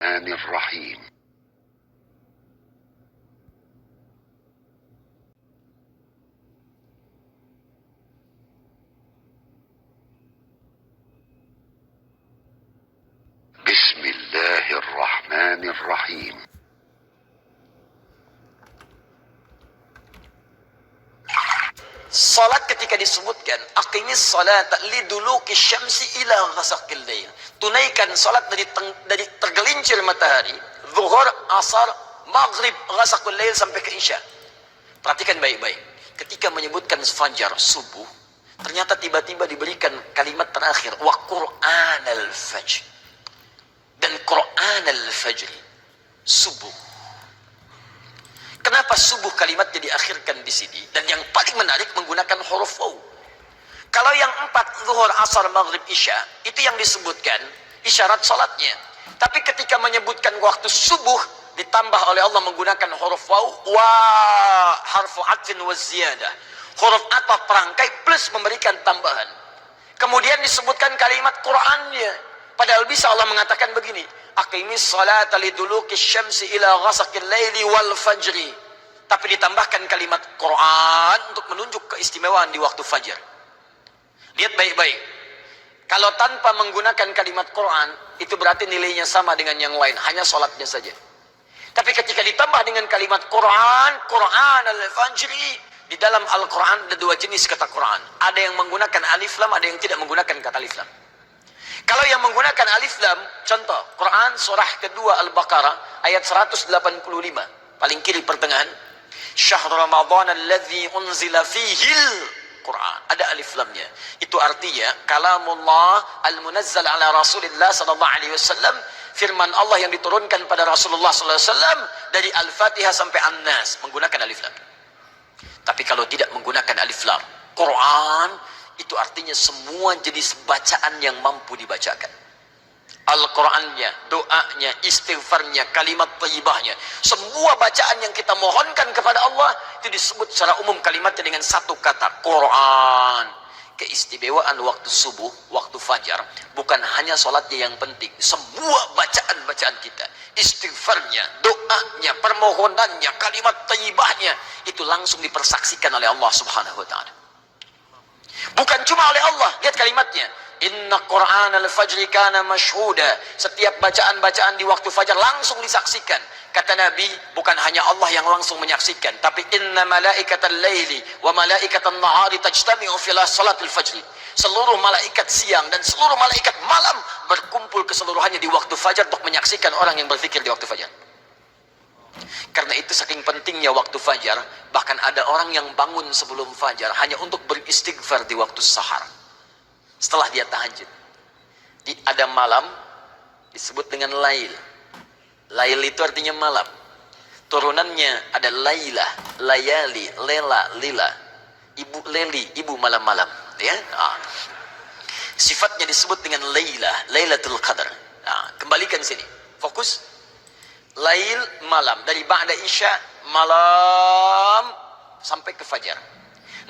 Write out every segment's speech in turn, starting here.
الرحمن الرحيم بسم الله الرحمن الرحيم Salat ketika disebutkan aqimis salat liduluki syamsi ila ghasaqil lail. Tunaikan salat dari tergelincir matahari, zuhur, asar, maghrib, ghasaqul lail sampai ke isya. Perhatikan baik-baik. Ketika menyebutkan fajar, subuh, ternyata tiba-tiba diberikan kalimat terakhir wa qur'anal fajr. Dan qur'anal fajr, subuh. Kenapa subuh kalimatnya diakhirkan di sini? Dan yang paling menarik menggunakan huruf waw. Kalau yang 4, zuhur, asar, maghrib, isya, itu yang disebutkan isyarat salatnya. Tapi ketika menyebutkan waktu subuh, ditambah oleh Allah menggunakan huruf waw, wa harfu atfin wa ziyadah. Huruf ataf perangkai plus memberikan tambahan. Kemudian disebutkan kalimat Qur'annya. Padahal bisa Allah mengatakan begini, aqimis salata liduluki syamsi ila ghasaqil laili wal fajri. Tapi ditambahkan kalimat Quran untuk menunjuk keistimewaan di waktu fajar. Lihat baik-baik. Kalau tanpa menggunakan kalimat Quran, itu berarti nilainya sama dengan yang lain, hanya sholatnya saja. Tapi ketika ditambah dengan kalimat Quran, Quran al-fajri, di dalam Al-Quran ada 2 jenis kata Quran. Ada yang menggunakan alif lam, ada yang tidak menggunakan kata alif lam. Kalau yang menggunakan alif lam, contoh Quran surah kedua Al-Baqarah ayat 185, paling kiri pertengahan, syahr Ramadan alladzi unzila fihil Quran, ada alif lamnya. Itu artinya kalamullah al-munazzal ala Rasulillah sallallahu alaihi wasallam, firman Allah yang diturunkan pada Rasulullah sallallahu alaihi wasallam dari Al-Fatihah sampai An-Nas menggunakan alif lam. Tapi kalau tidak menggunakan alif lam, Quran itu artinya semua jenis bacaan yang mampu dibacakan. Al-Qurannya, doanya, istighfarnya, kalimat thayyibahnya, semua bacaan yang kita mohonkan kepada Allah itu disebut secara umum kalimatnya dengan satu kata, Quran. Keistimewaan waktu subuh, waktu fajar, bukan hanya sholatnya yang penting, semua bacaan-bacaan kita, istighfarnya, doanya, permohonannya, kalimat thayyibahnya, itu langsung dipersaksikan oleh Allah subhanahu wa ta'ala. Bukan cuma oleh Allah, lihat kalimatnya, inna Qur'an al-fajri kana mashhuda. Setiap bacaan-bacaan di waktu fajar langsung disaksikan. Kata Nabi, bukan hanya Allah yang langsung menyaksikan, tapi inna malaikatal laili wa malaikatal nahari tajtami'u fi salatil fajri. Seluruh malaikat siang dan seluruh malaikat malam berkumpul keseluruhannya di waktu fajar untuk menyaksikan orang yang berzikir di waktu fajar. Karena itu saking pentingnya waktu fajar, bahkan ada orang yang bangun sebelum fajar hanya untuk beristighfar di waktu sahar. Setelah dia tahajud. Ada malam disebut dengan lail. Lail itu artinya malam. Turunannya ada lailah, layali, lela, lila. Ibu leli, ibu malam-malam, ya. Sifatnya disebut dengan lailah, lailatul qadar. Kembalikan sini. Fokus. Lail malam, dari ba'da isya malam sampai ke fajar.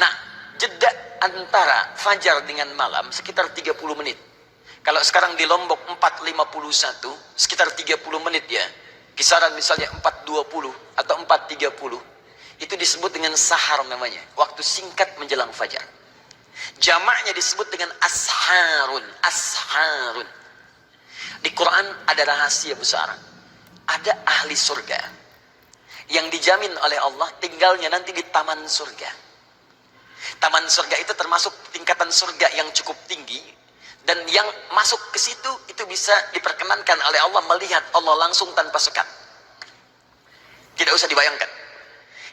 Nah, jeda antara fajar dengan malam sekitar 30 menit. Kalau sekarang di Lombok 4.51, sekitar 30 menit ya. Kisaran misalnya 4.20 atau 4.30. Itu disebut dengan sahar namanya, waktu singkat menjelang fajar. Jamaknya disebut dengan asharun, asharun. Di Quran ada rahasia besar. Ada ahli surga yang dijamin oleh Allah tinggalnya nanti di taman surga. Taman surga itu termasuk tingkatan surga yang cukup tinggi, dan yang masuk ke situ itu bisa diperkenankan oleh Allah melihat Allah langsung tanpa sekat. Tidak usah dibayangkan.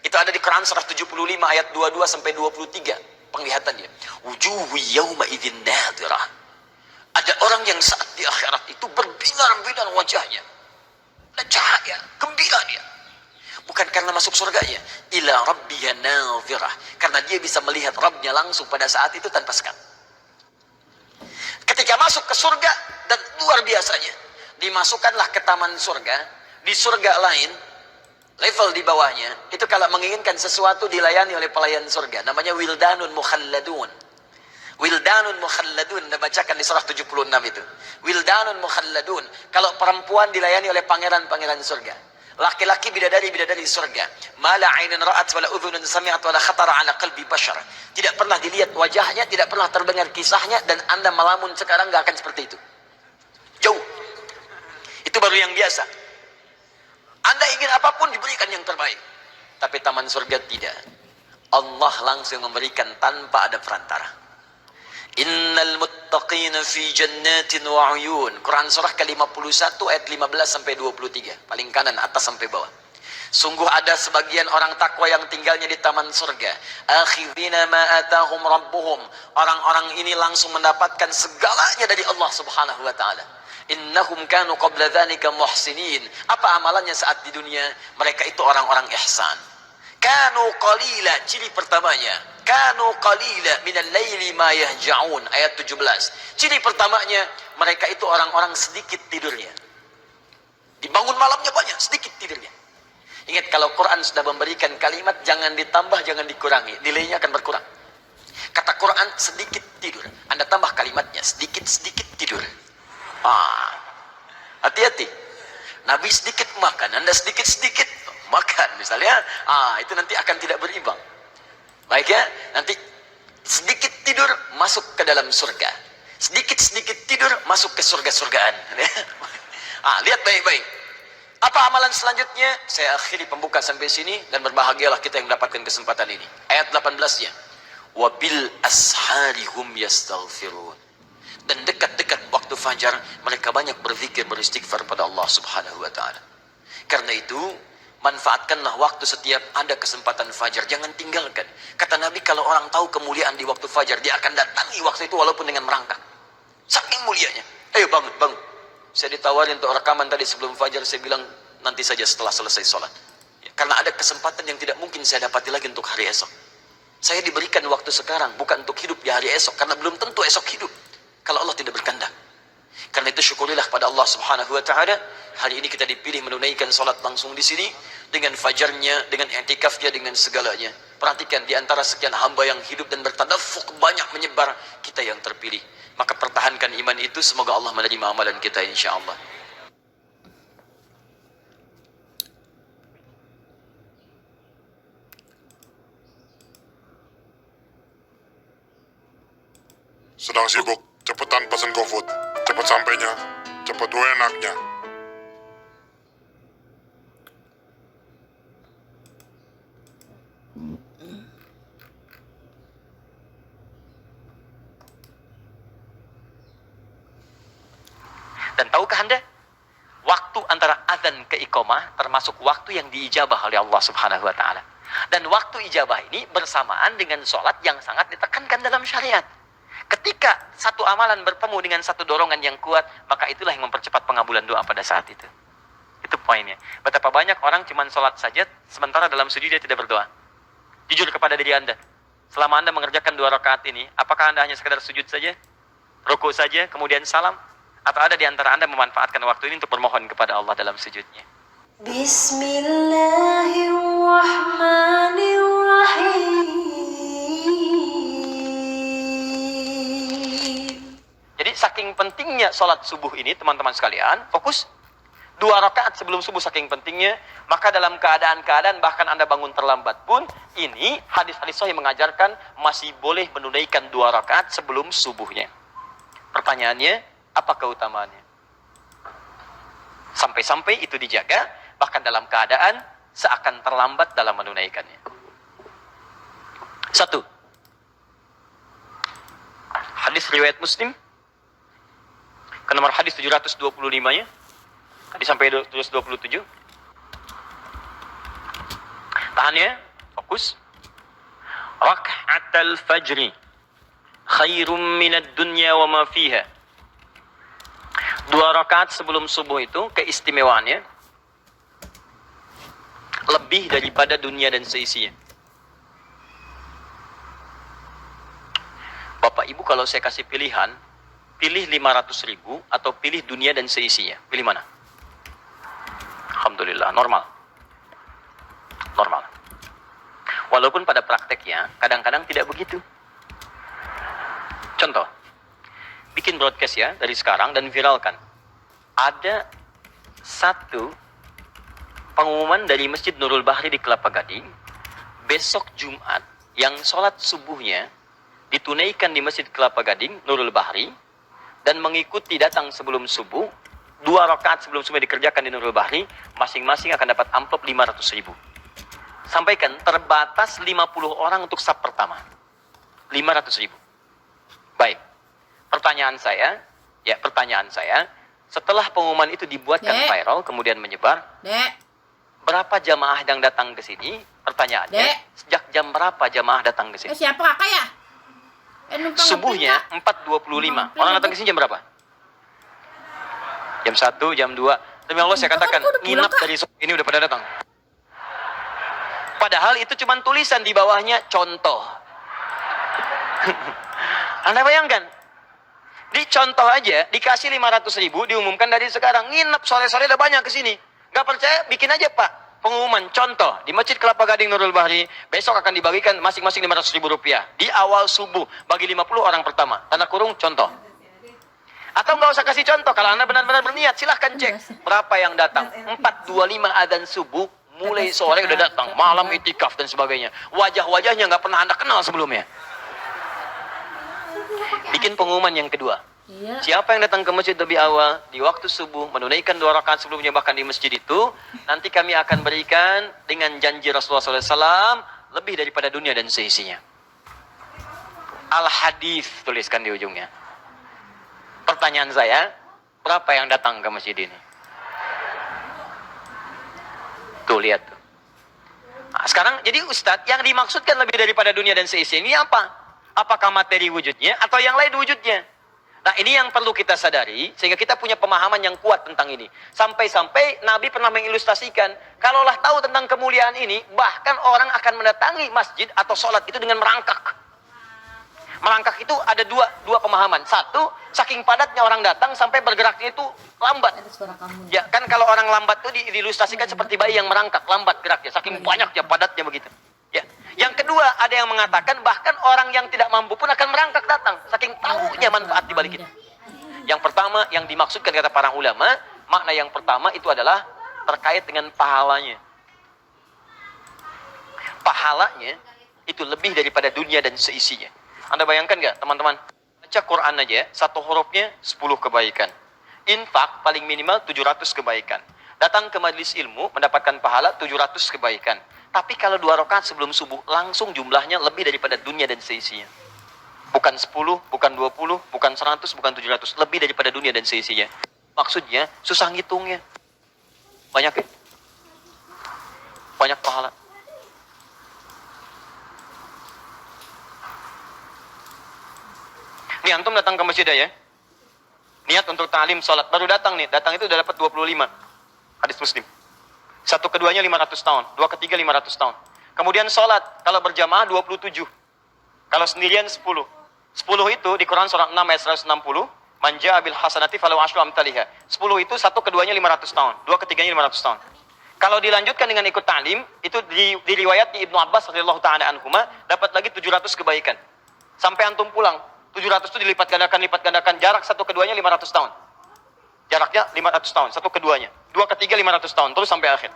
Itu ada di Quran surah 75 ayat 22 sampai 23 penglihatannya. Wujuhu yawma idzin nadhirah. Ada orang yang saat di akhirat itu berbinar-binar wajahnya. Dan cahaya, gembira dia. Bukan karena masuk surganya, ila rabbiya nadhirah, karena dia bisa melihat Rabbnya langsung pada saat itu tanpa sekat. Ketika masuk ke surga, dan luar biasanya, dimasukkanlah ke taman surga. Di surga lain, level di bawahnya, itu kalau menginginkan sesuatu dilayani oleh pelayan surga, namanya wildanun mukhalladun. Wildanun mukhalladun, Anda bacakan di surah 76 itu. Wildanun mukhalladun, kalau perempuan dilayani oleh pangeran-pangeran surga. Laki-laki bidadari-bidadari di surga. Mala ainun ra'at wala udhunun sami'at wala khatara ala qalbi bashar. Tidak pernah dilihat wajahnya, tidak pernah terdengar kisahnya, dan Anda melamun sekarang nggak akan seperti itu. Jauh. Itu baru yang biasa. Anda ingin apapun diberikan yang terbaik. Tapi taman surga tidak. Allah langsung memberikan tanpa ada perantara. Innal muttaqina fi jannatin wa uyun. Quran surah ke-51 ayat 15 sampai 23. Paling kanan atas sampai bawah. Sungguh ada sebagian orang takwa yang tinggalnya di taman surga. Akhidina ma atahum rabbuhum. Orang-orang ini langsung mendapatkan segalanya dari Allah Subhanahu wa taala. Innahum kanu qabla dzalika muhsinin. Apa amalannya saat di dunia? Mereka itu orang-orang ihsan. Kanu qalila, ciri pertamanya. Kanu qalila minal laili ma yahja'un, ayat 17. Ciri pertamanya, mereka itu orang-orang sedikit tidurnya. Dibangun malamnya banyak, sedikit tidurnya. Ingat, kalau Quran sudah memberikan kalimat, jangan ditambah, jangan dikurangi. Nilainya akan berkurang. Kata Quran, sedikit tidur. Anda tambah kalimatnya, sedikit-sedikit tidur. Hati-hati. Nabi sedikit makan, Anda sedikit-sedikit makan misalnya. Itu nanti akan tidak berimbang. Baik ya, nanti sedikit tidur masuk ke dalam surga. Sedikit-sedikit tidur masuk ke surga-surgaan. Lihat baik-baik. Apa amalan selanjutnya? Saya akhiri pembuka sampai sini, dan berbahagialah kita yang mendapatkan kesempatan ini. Ayat 18-nya. Wabil asharihum yastaghfirun. Dan dekat-dekat waktu fajar, mereka banyak berzikir, beristighfar pada Allah Subhanahu wa taala. Karena itu, manfaatkanlah waktu setiap ada kesempatan fajar. Jangan tinggalkan. Kata Nabi, kalau orang tahu kemuliaan di waktu fajar, dia akan datangi waktu itu walaupun dengan merangkak. Saking mulianya. Ayo bangun, bangun. Saya ditawarin untuk rekaman tadi sebelum fajar. Saya bilang, nanti saja setelah selesai sholat. Karena ada kesempatan yang tidak mungkin saya dapati lagi untuk hari esok. Saya diberikan waktu sekarang, bukan untuk hidup di hari esok. Karena belum tentu esok hidup, kalau Allah tidak berkehendak. Karena itu syukurilah pada Allah Subhanahu wa taala, hari ini kita dipilih menunaikan salat langsung di sini dengan fajarnya, dengan i'tikafnya, dengan segalanya. Perhatikan, di antara sekian hamba yang hidup dan bertadaffuq banyak menyebar, kita yang terpilih. Maka pertahankan iman itu, semoga Allah menerima amalan kita insyaallah. Sedang sibuk, cepetan pesan GoFood. Cepet sampainya, cepet enaknya. Dan tahukah Anda, waktu antara azan ke iqamah termasuk waktu yang diijabah oleh Allah Subhanahu wa taala. Dan waktu ijabah ini bersamaan dengan sholat yang sangat ditekankan dalam syariat. Ketika satu amalan bertemu dengan satu dorongan yang kuat, maka itulah yang mempercepat pengabulan doa pada saat itu. Itu poinnya. Betapa banyak orang cuma sholat saja, sementara dalam sujud dia tidak berdoa. Jujur kepada diri Anda. Selama Anda mengerjakan 2 rakaat ini, apakah Anda hanya sekedar sujud saja? Ruku saja, kemudian salam? Atau ada di antara Anda memanfaatkan waktu ini untuk bermohon kepada Allah dalam sujudnya? Bismillahirrahmanirrahim. Jadi saking pentingnya sholat subuh ini, teman-teman sekalian, fokus. 2 rakaat sebelum subuh saking pentingnya, maka dalam keadaan-keadaan bahkan Anda bangun terlambat pun, ini hadis-hadis sahih mengajarkan masih boleh menunaikan 2 rakaat sebelum subuhnya. Pertanyaannya, apa keutamaannya? Sampai-sampai itu dijaga, bahkan dalam keadaan seakan terlambat dalam menunaikannya. 1. Hadis riwayat Muslim, ke nomor hadis 725-nya, tadi sampai 727. Tahan ya, fokus. Rak'atal fajri khairum minad dunya wa ma fiha. 2 rakaat sebelum subuh itu keistimewaannya lebih daripada dunia dan seisinya. Bapak Ibu, kalau saya kasih pilihan, pilih 500.000 atau pilih dunia dan seisinya, pilih mana? Alhamdulillah, normal. Normal. Walaupun pada prakteknya kadang-kadang tidak begitu. Contoh, bikin broadcast ya dari sekarang dan viralkan. Ada satu pengumuman dari Masjid Nurul Bahri di Kelapa Gading, besok Jumat yang sholat subuhnya ditunaikan di Masjid Kelapa Gading Nurul Bahri dan mengikuti datang sebelum subuh, 2 rakaat sebelum subuh dikerjakan di Nurul Bahri, masing-masing akan dapat amplop 500.000. Sampaikan terbatas 50 orang untuk sub pertama, 500.000. Baik, pertanyaan saya, setelah pengumuman itu dibuatkan viral, kemudian menyebar, berapa jamaah yang datang ke sini? Pertanyaannya, sejak jam berapa jamaah datang ke sini? Siapa kakak ya? Subuhnya 4.25. Orang datang ke sini jam berapa? Jam 1, jam 2. Demi Allah saya katakan, nginap dari sore ini udah pada datang. Padahal itu cuma tulisan di bawahnya, contoh. Anda bayangkan, di contoh aja dikasih 500.000, diumumkan dari sekarang, nginep sore-sore udah banyak ke sini. Gak percaya, bikin aja Pak pengumuman, contoh di Masjid Kelapa Gading Nurul Bahri, besok akan dibagikan masing-masing 500.000 rupiah di awal subuh bagi 50 orang pertama. Tanda kurung contoh. Atau nggak usah kasih contoh, kalau Anda benar-benar berniat silahkan cek berapa yang datang. 4.25 adzan subuh, mulai sore udah datang, malam itikaf dan sebagainya. Wajah-wajahnya nggak pernah Anda kenal sebelumnya. Bikin pengumuman yang kedua. Siapa yang datang ke masjid lebih awal di waktu subuh, menunaikan 2 rakaat sebelumnya bahkan di masjid itu, nanti kami akan berikan dengan janji Rasulullah SAW lebih daripada dunia dan seisinya. Al-Hadis tuliskan di ujungnya. Pertanyaan saya, berapa yang datang ke masjid ini? Tuh lihat tuh. Nah, sekarang jadi Ustadz, yang dimaksudkan lebih daripada dunia dan seisinya ini apa? Apakah materi wujudnya atau yang lain wujudnya? Nah ini yang perlu kita sadari, sehingga kita punya pemahaman yang kuat tentang ini. Sampai-sampai Nabi pernah mengilustrasikan, kalaulah tahu tentang kemuliaan ini, bahkan orang akan mendatangi masjid atau sholat itu dengan merangkak. Merangkak itu ada dua pemahaman. Satu, saking padatnya orang datang sampai bergeraknya itu lambat. Ya kan kalau orang lambat itu diilustrasikan seperti bayi yang merangkak, lambat geraknya, saking banyaknya padatnya begitu. Ya. Yang kedua, ada yang mengatakan bahkan orang yang tidak mampu pun akan merangkak datang, saking tahunya manfaat di balik itu. Yang pertama yang dimaksudkan kata para ulama, makna yang pertama itu adalah terkait dengan pahalanya. Pahalanya itu lebih daripada dunia dan seisinya. Anda bayangkan nggak teman-teman? Baca Quran aja, satu hurufnya 10 kebaikan. Infak paling minimal 700 kebaikan. Datang ke majelis ilmu mendapatkan pahala 700 kebaikan. Tapi kalau 2 rakaat sebelum subuh, langsung jumlahnya lebih daripada dunia dan seisinya. Bukan 10, bukan 20, bukan 100, bukan 700. Lebih daripada dunia dan seisinya. Maksudnya, susah ngitungnya. Banyak ya? Banyak pahala. Nih, antum datang ke masjid ya. Niat untuk ta'lim sholat. Baru datang nih. Datang itu udah dapat 25. Hadis Muslim. Satu keduanya 500 tahun, 2 ketiga 500 tahun. Kemudian sholat, kalau berjamaah 27. Kalau sendirian 10. 10 itu di Quran surah 6 ayat 160. Manja abil hasanati falau asyru amtaliha. 10 itu satu keduanya 500 tahun, 2 ketiganya 500 tahun. Kalau dilanjutkan dengan ikut ta'lim, itu di riwayatnya Ibnu Abbas radhiyallahu ta'ala anhuma, dapat lagi 700 kebaikan. Sampai antum pulang, 700 itu dilipat gandakan, jarak satu keduanya 500 tahun. Jaraknya 500 tahun, satu keduanya. 2 ketiga 500 tahun, terus sampai akhir.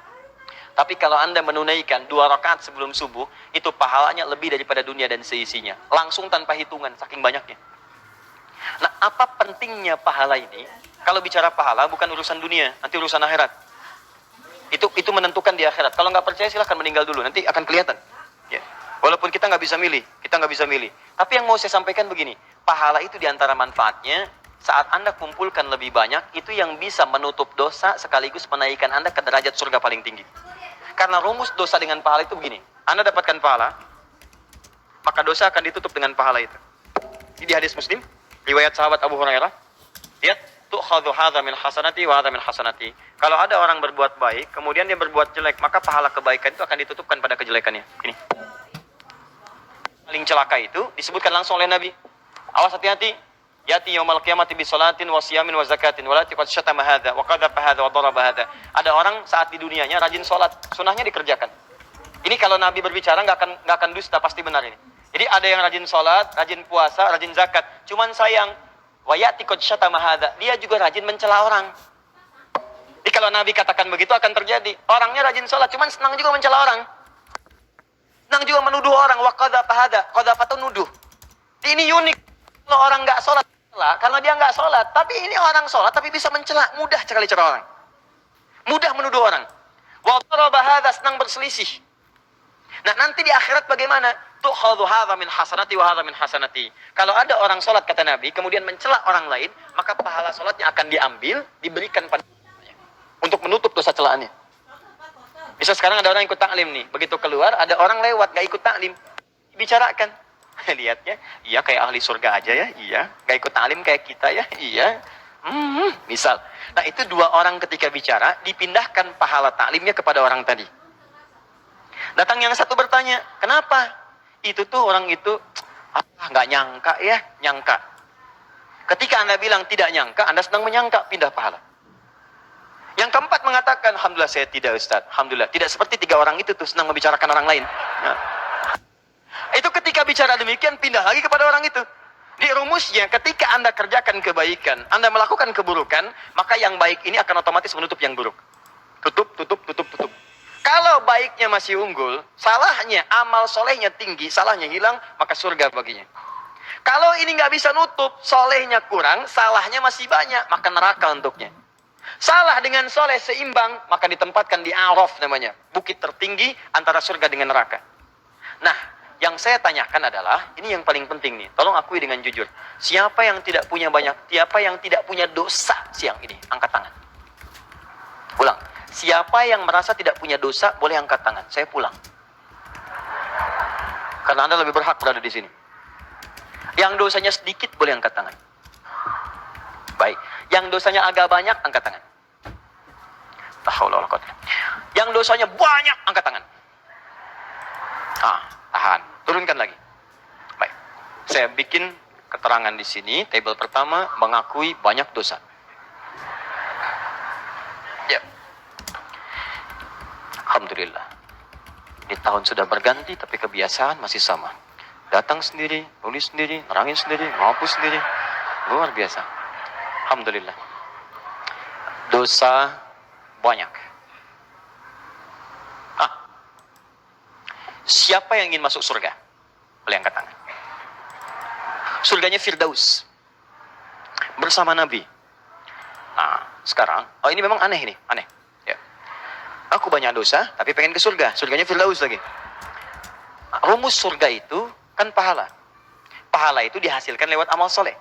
Tapi kalau Anda menunaikan 2 rakaat sebelum subuh, itu pahalanya lebih daripada dunia dan seisinya. Langsung tanpa hitungan, saking banyaknya. Nah, apa pentingnya pahala ini? Kalau bicara pahala, bukan urusan dunia, nanti urusan akhirat. Itu menentukan di akhirat. Kalau nggak percaya, silahkan meninggal dulu, nanti akan kelihatan. Ya. Walaupun kita nggak bisa milih. Tapi yang mau saya sampaikan begini, pahala itu diantara manfaatnya, saat Anda kumpulkan lebih banyak, itu yang bisa menutup dosa sekaligus menaikkan Anda ke derajat surga paling tinggi. Karena rumus dosa dengan pahala itu begini. Anda dapatkan pahala, maka dosa akan ditutup dengan pahala itu. Ini di hadis Muslim, riwayat sahabat Abu Hurairah. Lihat, tu'khadhu hadza min hasanati wa hadza min hasanati. Kalau ada orang berbuat baik, kemudian dia berbuat jelek, maka pahala kebaikan itu akan ditutupkan pada kejelekannya. Ini. Paling celaka itu disebutkan langsung oleh Nabi. Awas hati-hati. Yati yaumal qiyamati bi salatin wa siyamin wa zakatin walati qad syatama hadza wa qadhafa hadza wa daraba hadza. Ada orang saat di dunianya rajin salat, sunahnya dikerjakan. Ini kalau Nabi berbicara enggak akan dusta, pasti benar ini. Jadi ada yang rajin sholat, rajin puasa, rajin zakat. Cuman sayang, wayati qad syatama hadza. Dia juga rajin mencela orang. Jadi kalau Nabi katakan begitu akan terjadi. Orangnya rajin sholat, cuman senang juga mencela orang. Senang juga menuduh orang. Wa qadzafa hadza, qadzafatu nuduh. Ini unik. Kalau orang nggak sholat, karena dia nggak sholat. Tapi ini orang sholat, tapi bisa mencela. Mudah sekali cara orang. Mudah menuduh orang. Wa daraba hadza, senang berselisih. Nah, nanti di akhirat bagaimana? Tu'khadhu hadza min hasanati wa hadza min hasanati. Kalau ada orang sholat kata Nabi, kemudian mencela orang lain, maka pahala sholatnya akan diambil, diberikan pada untuk menutup dosa celaannya. Bisa sekarang ada orang ikut taklim nih, begitu keluar ada orang lewat gak ikut taklim, bicarakan. Lihatnya, iya kayak ahli surga aja ya, iya. Gak ikut taklim kayak kita ya, iya. Misal. Nah, itu dua orang ketika bicara, dipindahkan pahala taklimnya kepada orang tadi. Datang yang satu bertanya, kenapa? Itu tuh orang itu, nggak nyangka ya, nyangka. Ketika Anda bilang tidak nyangka, Anda sedang menyangka, pindah pahala. Yang keempat mengatakan, alhamdulillah saya tidak Ustaz. Alhamdulillah. Tidak seperti tiga orang itu tuh senang membicarakan orang lain. Nah. Itu ketika bicara demikian, pindah lagi kepada orang itu. Di rumusnya, ketika Anda kerjakan kebaikan, Anda melakukan keburukan, maka yang baik ini akan otomatis menutup yang buruk. Tutup, tutup, tutup, tutup. Kalau baiknya masih unggul, salahnya, amal solehnya tinggi, salahnya hilang, maka surga baginya. Kalau ini nggak bisa nutup, solehnya kurang, salahnya masih banyak, maka neraka untuknya. Salah dengan soleh seimbang, maka ditempatkan di Araf namanya. Bukit tertinggi antara surga dengan neraka. Nah, yang saya tanyakan adalah, ini yang paling penting nih, tolong akui dengan jujur. Siapa yang tidak punya banyak, siapa yang tidak punya dosa siang ini? Angkat tangan. Ulang. Siapa yang merasa tidak punya dosa, boleh angkat tangan. Saya pulang. Karena Anda lebih berhak berada di sini. Yang dosanya sedikit, boleh angkat tangan. Baik. Yang dosanya agak banyak, angkat tangan. Yang dosanya banyak, angkat tangan. Tahan. Turunkan lagi. Baik. Saya bikin keterangan di sini. Tabel pertama, mengakui banyak dosa. Ya. Alhamdulillah. Di tahun sudah berganti, tapi kebiasaan masih sama. Datang sendiri, nulis sendiri, nerangin sendiri, ngapus sendiri. Luar biasa. Alhamdulillah. Dosa banyak. Siapa yang ingin masuk surga? Boleh angkat tangan. Surganya Firdaus. Bersama Nabi. Nah, sekarang, ini memang aneh ini, aneh. Ya. Aku banyak dosa, tapi pengen ke surga. Surganya Firdaus lagi. Rumus surga itu kan pahala. Pahala itu dihasilkan lewat amal soleh.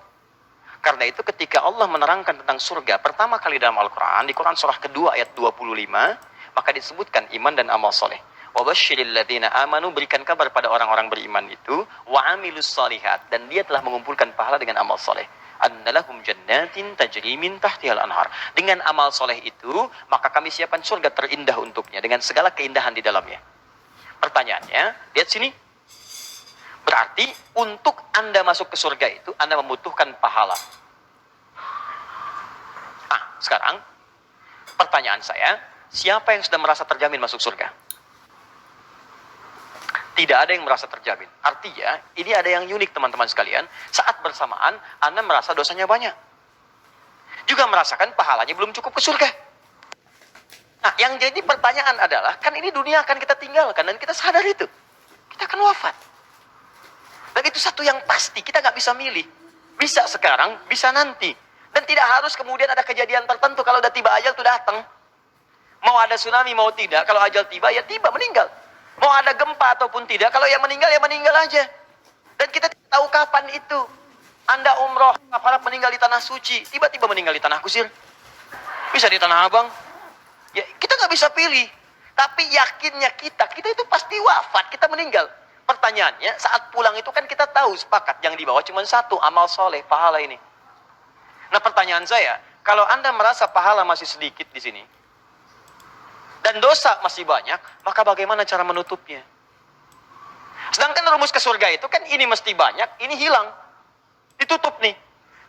Karena itu ketika Allah menerangkan tentang surga pertama kali dalam Al-Quran, di Quran surah kedua ayat 25, maka disebutkan iman dan amal soleh. Wabashiril ladzina amanu, berikan kabar pada orang-orang beriman itu, wa amilus solihat, dan dia telah mengumpulkan pahala dengan amal soleh. Annalahum jannatin tajri min tahtihal anhar. Dengan amal soleh itu, maka kami siapkan surga terindah untuknya dengan segala keindahan di dalamnya. Pertanyaannya, lihat sini. Berarti untuk Anda masuk ke surga itu, Anda membutuhkan pahala. Sekarang pertanyaan saya, siapa yang sudah merasa terjamin masuk surga? Tidak ada yang merasa terjamin. Artinya, ini ada yang unik teman-teman sekalian. Saat bersamaan, Anda merasa dosanya banyak. Juga merasakan pahalanya belum cukup ke surga. Nah, yang jadi pertanyaan adalah, kan ini dunia akan kita tinggalkan, dan kita sadar itu. Kita akan wafat. Dan itu satu yang pasti, kita nggak bisa milih. Bisa sekarang, bisa nanti. Dan tidak harus kemudian ada kejadian tertentu, kalau udah tiba ajal itu datang. Mau ada tsunami, mau tidak, kalau ajal tiba, ya tiba, meninggal. Mau ada gempa ataupun tidak, kalau yang meninggal, ya meninggal aja. Dan kita tidak tahu kapan itu. Anda umroh, harap meninggal di tanah suci, tiba-tiba meninggal di tanah kusir. Bisa di tanah abang. Ya, kita nggak bisa pilih. Tapi yakinnya kita itu pasti wafat, kita meninggal. Pertanyaannya, saat pulang itu kan kita tahu sepakat, yang dibawa cuma satu, amal soleh, pahala ini. Nah, pertanyaan saya, kalau Anda merasa pahala masih sedikit di sini, dan dosa masih banyak, maka bagaimana cara menutupnya? Sedangkan rumus ke surga itu kan ini mesti banyak, ini hilang. Ditutup nih.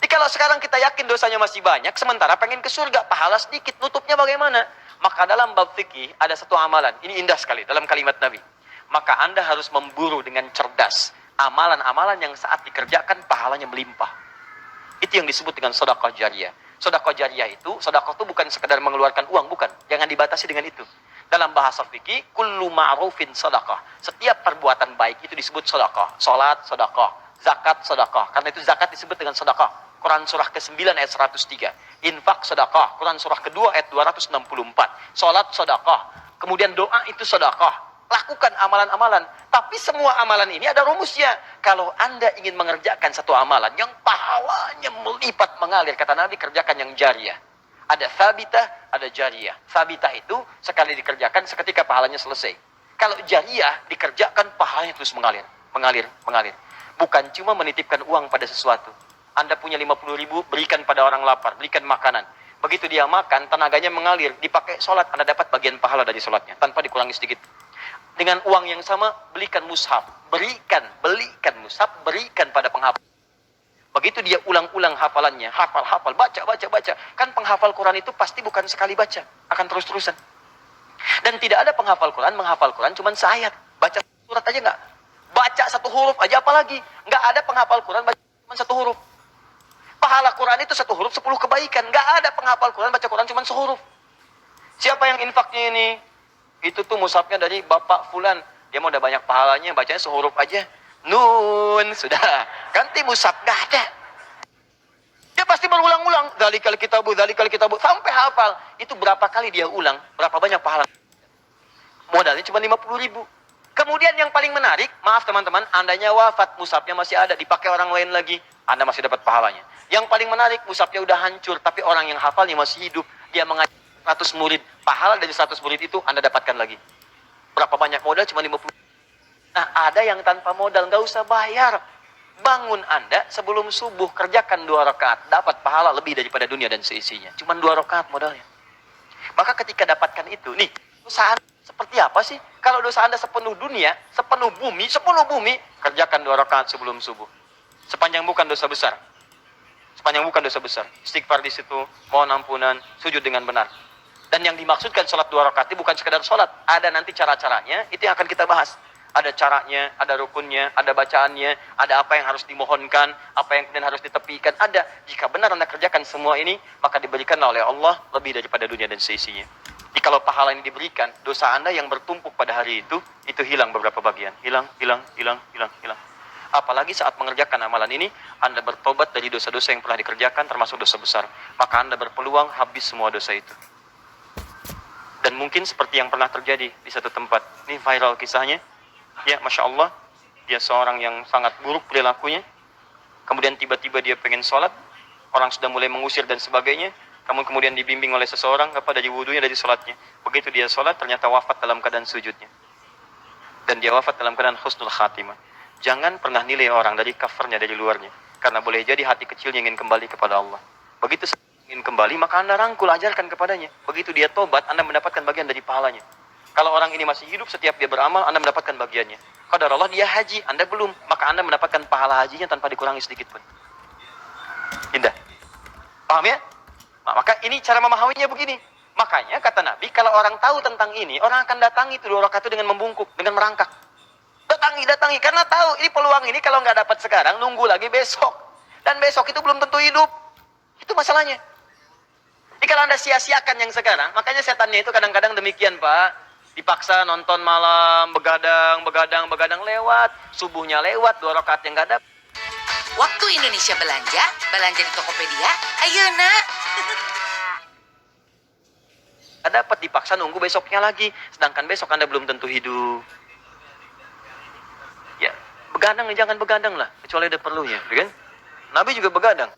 Jadi kalau sekarang kita yakin dosanya masih banyak, sementara pengen ke surga, pahala sedikit, nutupnya bagaimana? Maka dalam bab fikih ada satu amalan, ini indah sekali dalam kalimat Nabi. Maka Anda harus memburu dengan cerdas. Amalan-amalan yang saat dikerjakan pahalanya melimpah. Itu yang disebut dengan sedekah jariyah. Sedekah jariyah itu, sedekah itu bukan sekedar mengeluarkan uang, bukan. Jangan dibatasi dengan itu. Dalam bahasa fikih, kullu ma'rufin sedekah. Setiap perbuatan baik itu disebut sedekah. Salat sedekah, zakat sedekah. Karena itu zakat disebut dengan sedekah. Quran surah ke-9 ayat 103. Infak sedekah. Quran surah ke-2 ayat 264. Salat sedekah. Kemudian doa itu sedekah. Lakukan amalan-amalan. Tapi semua amalan ini ada rumusnya. Kalau Anda ingin mengerjakan satu amalan yang pahalanya melipat mengalir, kata Nabi, kerjakan yang jariyah. Ada thabitah, ada jariyah. Thabitah itu sekali dikerjakan seketika pahalanya selesai. Kalau jariyah dikerjakan pahalanya terus mengalir. Mengalir, mengalir. Bukan cuma menitipkan uang pada sesuatu. Anda punya 50.000, berikan pada orang lapar, berikan makanan. Begitu dia makan, tenaganya mengalir. Dipakai sholat, Anda dapat bagian pahala dari sholatnya. Tanpa dikurangi sedikit. Dengan uang yang sama, belikan mushaf. Belikan mushaf, berikan pada penghafal. Begitu dia ulang-ulang hafalannya, hafal, baca. Kan penghafal Quran itu pasti bukan sekali baca, akan terus-terusan. Dan tidak ada penghafal Quran, menghafal Quran cuma seayat. Baca surat aja enggak. Baca satu huruf aja apalagi. Enggak ada penghafal Quran baca cuma satu huruf. Pahala Quran itu satu huruf 10 kebaikan. Enggak ada penghafal Quran baca Quran cuma sehuruf. Siapa yang infaknya ini? Itu tuh mushafnya dari Bapak Fulan. Dia mau udah banyak pahalanya, bacanya sehuruf aja. Nun, sudah. Ganti mushaf, gak ada. Dia pasti berulang-ulang. Dzalikal kitabu, sampai hafal. Itu berapa kali dia ulang, berapa banyak pahala. Modalnya cuma 50.000. Kemudian yang paling menarik, maaf teman-teman, andanya wafat, mushafnya masih ada, dipakai orang lain lagi, Anda masih dapat pahalanya. Yang paling menarik, mushafnya udah hancur, tapi orang yang hafalnya masih hidup. Dia mengajar 100 murid. Pahala dari 100 murid itu Anda dapatkan lagi. Berapa banyak modal? Cuma 50. Nah, ada yang tanpa modal, nggak usah bayar. Bangun Anda sebelum subuh, kerjakan 2 rakaat, dapat pahala lebih daripada dunia dan seisinya. Cuma 2 rakaat modalnya. Maka ketika dapatkan itu, nih, dosa Anda seperti apa sih? Kalau dosa Anda sepenuh dunia, sepenuh bumi, kerjakan 2 rakaat sebelum subuh. Sepanjang bukan dosa besar. Istighfar di situ, mohon ampunan, sujud dengan benar. Dan yang dimaksudkan sholat 2 rakaat itu bukan sekedar sholat. Ada nanti cara-caranya, itu yang akan kita bahas. Ada caranya, ada rukunnya, ada bacaannya, ada apa yang harus dimohonkan, apa yang kemudian harus ditepikan. Ada. Jika benar Anda kerjakan semua ini, maka diberikan oleh Allah lebih daripada dunia dan seisinya. Jadi kalau pahala ini diberikan, dosa Anda yang bertumpuk pada hari itu hilang beberapa bagian. Hilang. Apalagi saat mengerjakan amalan ini, Anda bertobat dari dosa-dosa yang pernah dikerjakan, termasuk dosa besar. Maka Anda berpeluang habis semua dosa itu. Dan mungkin seperti yang pernah terjadi di satu tempat. Ini viral kisahnya. Ya, Masya Allah. Dia seorang yang sangat buruk perilakunya. Kemudian tiba-tiba dia pengen sholat. Orang sudah mulai mengusir dan sebagainya. Kemudian dibimbing oleh seseorang dari wudunya, dari sholatnya. Begitu dia sholat, ternyata wafat dalam keadaan sujudnya. Dan dia wafat dalam keadaan husnul khatimah. Jangan pernah nilai orang dari covernya, dari luarnya. Karena boleh jadi hati kecilnya ingin kembali kepada Allah. Begitu ingin kembali, maka Anda rangkul, ajarkan kepadanya. Begitu dia tobat, Anda mendapatkan bagian dari pahalanya. Kalau orang ini masih hidup, setiap dia beramal, Anda mendapatkan bagiannya. Qadar Allah dia haji, Anda belum, maka Anda mendapatkan pahala hajinya tanpa dikurangi sedikit pun. Indah. Paham ya? Nah, maka ini cara memahaminya begini. Makanya kata Nabi, kalau orang tahu tentang ini, orang akan datangi itu 2 rakaat itu dengan membungkuk, dengan merangkak. Datangi, karena tahu ini peluang ini kalau nggak dapat sekarang, nunggu lagi besok. Dan besok itu belum tentu hidup. Itu masalahnya. Jadi kalau Anda sia-siakan yang sekarang, makanya setannya itu kadang-kadang demikian, Pak. Dipaksa nonton malam, begadang lewat, subuhnya lewat, 2 rakaat yang nggak ada. Waktu Indonesia belanja di Tokopedia, ayo nak. Dapat dipaksa nunggu besoknya lagi, sedangkan besok Anda belum tentu hidup. Ya, begadang jangan begadang lah, kecuali ada perlunya, kan? Nabi juga begadang.